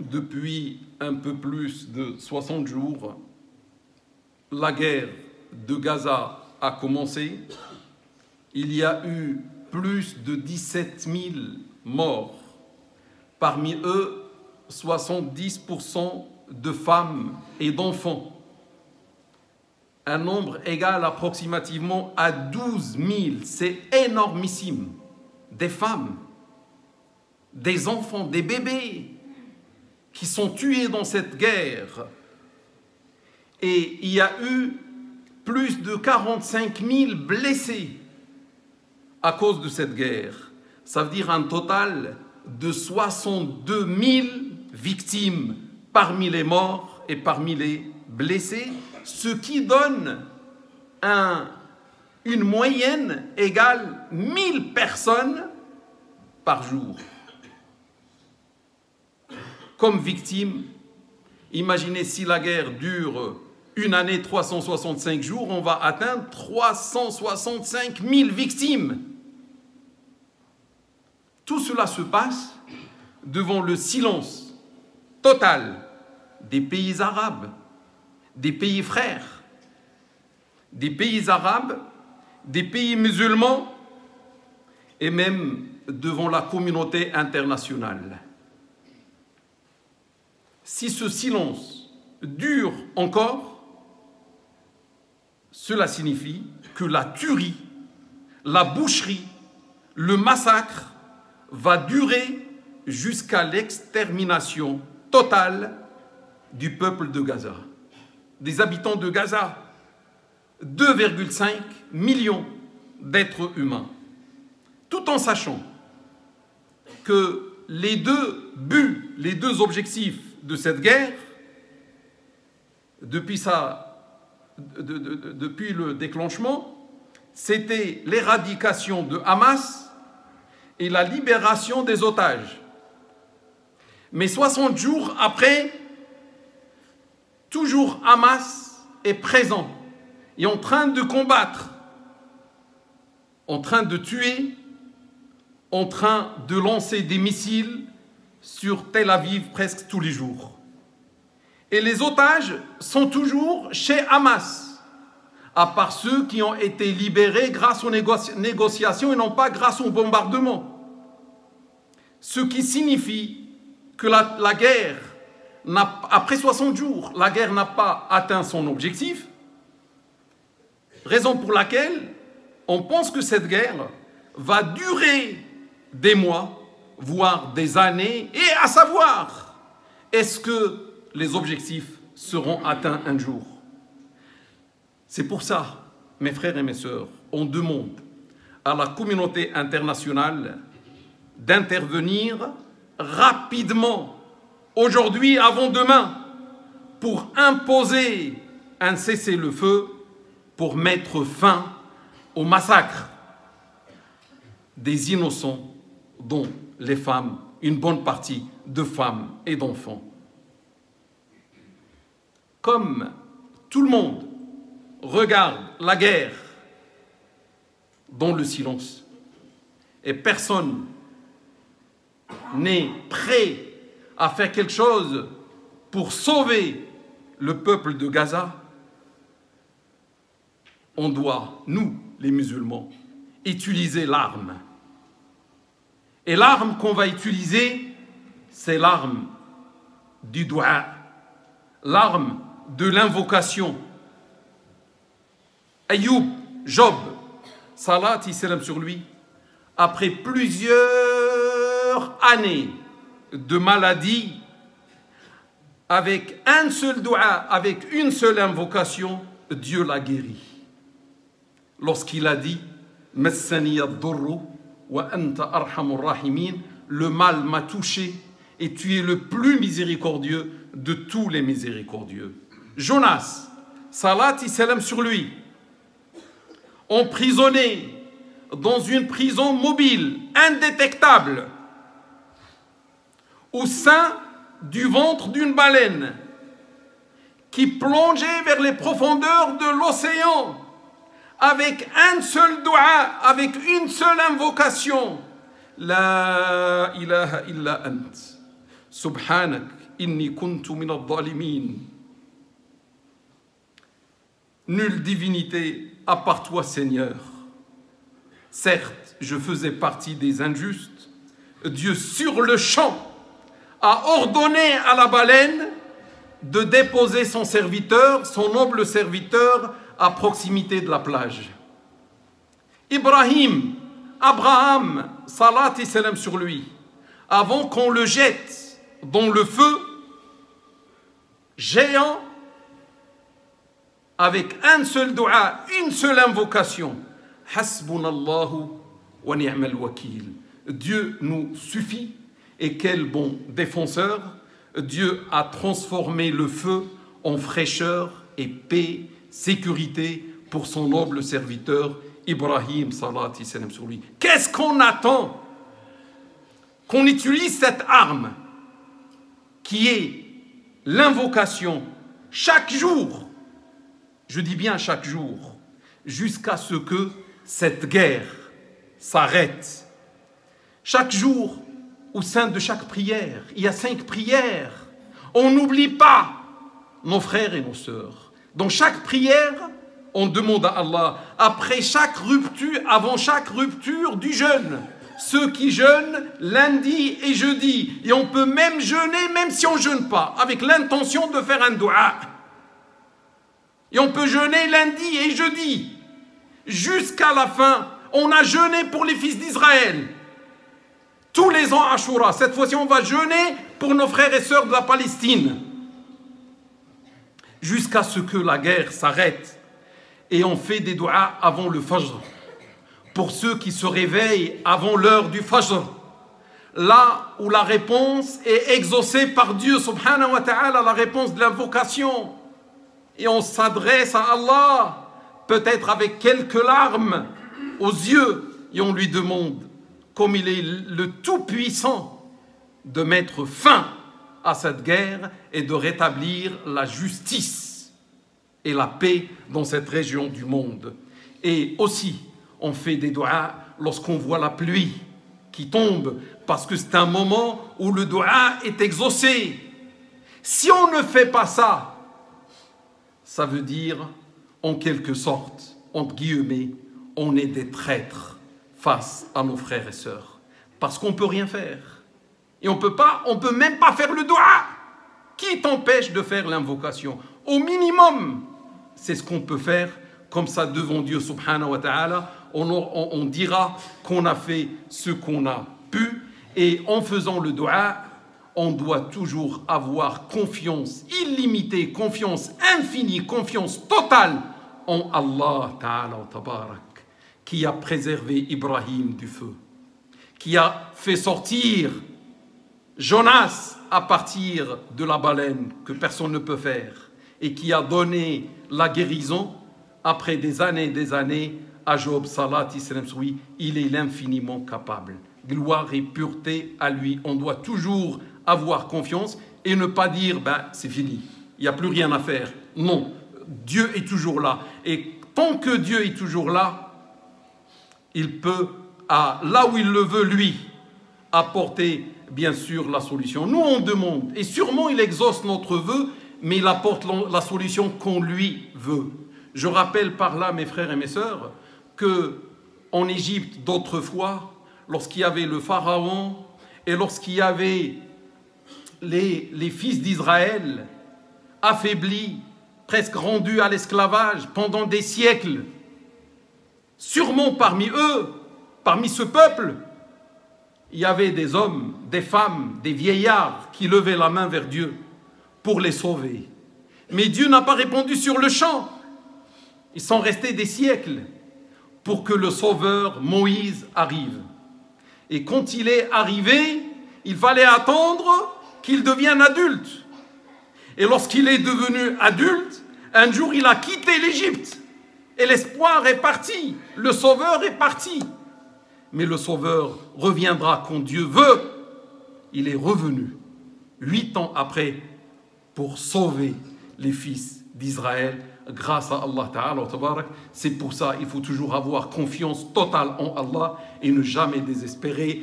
depuis un peu plus de 60 jours, la guerre de Gaza a commencé. Il y a eu plus de 17 000 morts. Parmi eux, 70% de femmes et d'enfants. Un nombre égal approximativement à 12 000. C'est énormissime. Des femmes, des enfants, des bébés qui sont tués dans cette guerre. Et il y a eu plus de 45 000 blessés à cause de cette guerre. Ça veut dire un total de 62 000 victimes parmi les morts et parmi les blessés, ce qui donne une moyenne égale 1000 personnes par jour. Comme victimes, imaginez si la guerre dure une année, 365 jours, on va atteindre 365 000 victimes. Tout cela se passe devant le silence total des pays arabes, des pays frères, des pays arabes, des pays musulmans et même devant la communauté internationale. Si ce silence dure encore, cela signifie que la tuerie, la boucherie, le massacre va durer jusqu'à l'extermination totale du peuple de Gaza, des habitants de Gaza, 2,5 millions d'êtres humains, tout en sachant que les deux buts, les deux objectifs de cette guerre, depuis le déclenchement, c'était l'éradication de Hamas et la libération des otages. Mais 60 jours après, toujours Hamas est présent et en train de combattre, en train de tuer, en train de lancer des missiles sur Tel Aviv presque tous les jours. Et les otages sont toujours chez Hamas, à part ceux qui ont été libérés grâce aux négociations et non pas grâce au bombardement. Ce qui signifie que la guerre, après 60 jours, la guerre n'a pas atteint son objectif, raison pour laquelle on pense que cette guerre va durer des mois, voire des années, et à savoir, est-ce que les objectifs seront atteints un jour? C'est pour ça, mes frères et mes sœurs, on demande à la communauté internationale d'intervenir rapidement, aujourd'hui avant demain, pour imposer un cessez-le-feu, pour mettre fin au massacre des innocents, dont les femmes, une bonne partie de femmes et d'enfants. Comme tout le monde regarde la guerre dans le silence et personne n'est prêt à faire quelque chose pour sauver le peuple de Gaza, on doit, nous, les musulmans, utiliser l'arme. Et l'arme qu'on va utiliser, c'est l'arme du dua, l'arme de l'invocation. Ayoub, Job, salat et salam sur lui, après plusieurs années de maladie, avec un seul dua, avec une seule invocation, Dieu l'a guéri. Lorsqu'il a dit « Massani ad-durru wa anta arhamur rahimin » le mal m'a touché et tu es le plus miséricordieux de tous les miséricordieux. Jonas, salat et salam sur lui, emprisonné dans une prison mobile, indétectable, au sein du ventre d'une baleine qui plongeait vers les profondeurs de l'océan avec un seul dua, avec une seule invocation. La ilaha illa ant. Subhanak, inni kuntu min al-zalimin. Nulle divinité à part toi, Seigneur. Certes, je faisais partie des injustes. Dieu, sur le champ, a ordonné à la baleine de déposer son serviteur, son noble serviteur, à proximité de la plage. Abraham, salat et salam sur lui, avant qu'on le jette dans le feu géant, avec un seul dua, une seule invocation, Hasbunallahu wa ni'mal wakil. Dieu nous suffit et quel bon défenseur. Dieu a transformé le feu en fraîcheur et paix, sécurité pour son noble serviteur Ibrahim, salat et salam sur lui. Qu'est-ce qu'on attend? Qu'on utilise cette arme qui est l'invocation chaque jour, je dis bien chaque jour, jusqu'à ce que cette guerre s'arrête. Chaque jour, au sein de chaque prière, il y a 5 prières. On n'oublie pas nos frères et nos sœurs. Dans chaque prière, on demande à Allah, après chaque rupture, avant chaque rupture du jeûne, ceux qui jeûnent lundi et jeudi, et on peut même jeûner même si on ne jeûne pas, avec l'intention de faire un dua. Et on peut jeûner lundi et jeudi, jusqu'à la fin. On a jeûné pour les fils d'Israël. Tous les ans Ashura, cette fois-ci on va jeûner pour nos frères et sœurs de la Palestine. Jusqu'à ce que la guerre s'arrête. Et on fait des doigts avant le Fajr. Pour ceux qui se réveillent avant l'heure du Fajr. Là où la réponse est exaucée par Dieu subhanahu wa ta'ala, la réponse de l'invocation. Et on s'adresse à Allah, peut-être avec quelques larmes aux yeux, et on lui demande, comme il est le Tout-Puissant, de mettre fin à cette guerre et de rétablir la justice et la paix dans cette région du monde. Et aussi, on fait des doigts lorsqu'on voit la pluie qui tombe, parce que c'est un moment où le doua est exaucé. Si on ne fait pas ça, ça veut dire, en quelque sorte, entre guillemets, on est des traîtres face à nos frères et sœurs. Parce qu'on ne peut rien faire. Et on peut même pas faire le doua. Qui t'empêche de faire l'invocation? Au minimum, c'est ce qu'on peut faire, comme ça devant Dieu subhanahu wa ta'ala. On dira qu'on a fait ce qu'on a pu. Et en faisant le doua, on doit toujours avoir confiance illimitée, confiance infinie, confiance totale en Allah ta'ala wa tabarak, qui a préservé Ibrahim du feu, qui a fait sortir Jonas à partir de la baleine que personne ne peut faire, et qui a donné la guérison après des années à Job, salat islam soui. Il est l'infiniment capable. Gloire et pureté à lui. On doit toujours avoir confiance et ne pas dire ben, c'est fini, il n'y a plus rien à faire. Non, Dieu est toujours là. Et tant que Dieu est toujours là, il peut, là où il le veut, lui, apporter bien sûr la solution. Nous, on demande, et sûrement il exauce notre vœu, mais il apporte la solution qu'on lui veut. Je rappelle par là, mes frères et mes sœurs, qu'en Égypte d'autrefois, lorsqu'il y avait le pharaon et lorsqu'il y avait les fils d'Israël affaiblis, presque rendus à l'esclavage pendant des siècles, sûrement parmi eux, parmi ce peuple, il y avait des hommes, des femmes, des vieillards qui levaient la main vers Dieu pour les sauver. Mais Dieu n'a pas répondu sur le champ. Ils sont restés des siècles pour que le sauveur Moïse arrive. Et quand il est arrivé, il fallait attendre qu'il devienne adulte. Et lorsqu'il est devenu adulte, un jour il a quitté l'Égypte. Et l'espoir est parti, le sauveur est parti. Mais le sauveur reviendra quand Dieu veut. Il est revenu 8 ans après pour sauver les fils d'Israël grâce à Allah Ta'ala. C'est pour ça qu'il faut toujours avoir confiance totale en Allah et ne jamais désespérer.